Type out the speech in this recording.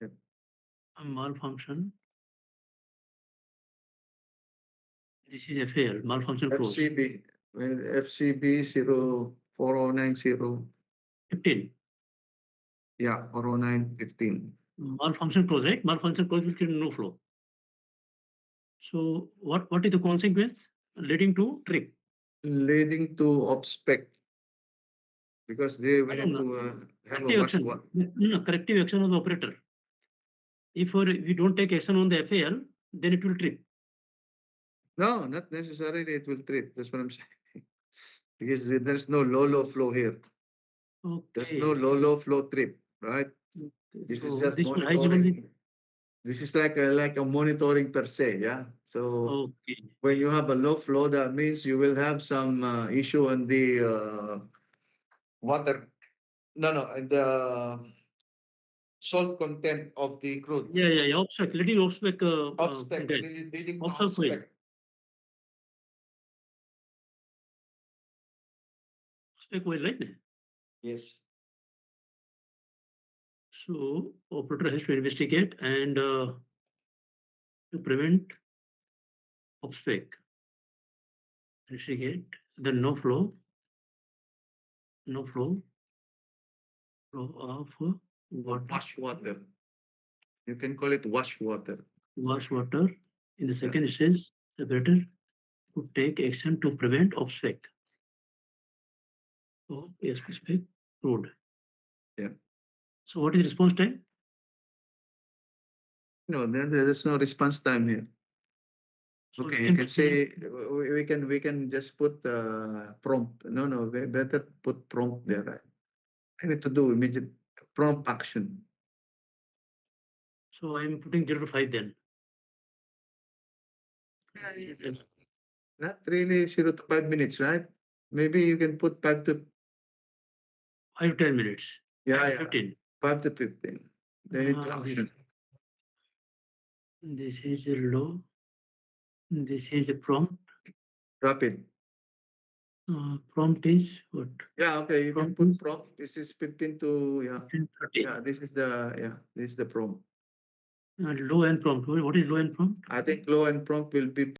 this. A malfunction. This is FAL, malfunction close. FCB, well, FCB 04090. 15. Yeah, 40915. Malfunction close, right? Malfunction close will create no flow. So what is the consequence? Leading to trip. Leading to obspec. Because they I will don't need know. to have a Corrective watch action. what. No, corrective action of the operator. If we don't take action on the FAL, then it will trip. No, not necessarily it will trip. That's what I'm saying. Because there's no low flow here. There's no Okay. low flow trip, right? Okay. This is So just this will high given the monitoring. This is like a monitoring per se, yeah. So okay. when you have a low flow, that means you will have some issue on the water. No, and the salt content of the crude. Yeah. Obspec. Leading obspec. Obspec, Gas. leading to Obspec coil. obspec. Obspec coil, right? Yes. So operator has to investigate and to prevent obspec. Investigate the no flow of water. Wash water. You can call it wash water. Wash water. In the second stage, operator to take action to prevent obspec. So obspec crude. Yeah. So what is response time? No, there's no response time here. So Okay, you can say we can just put prompt. No, better put prompt there. Right? I need to do immediate prompt action. So I'm putting 0 to 5 then. Not really 0 to 5 minutes, right? Maybe you can put 5 to 5 to 10 minutes. yeah, 15. 5 to 15. They need to action. This is a low. This is a prompt. Rapid. Prompt is what? Yeah, okay. You can Prompt put is prompt. This is 15 to 30. yeah. This is the prompt. Low and prompt. What is low and prompt? I think low and prompt will be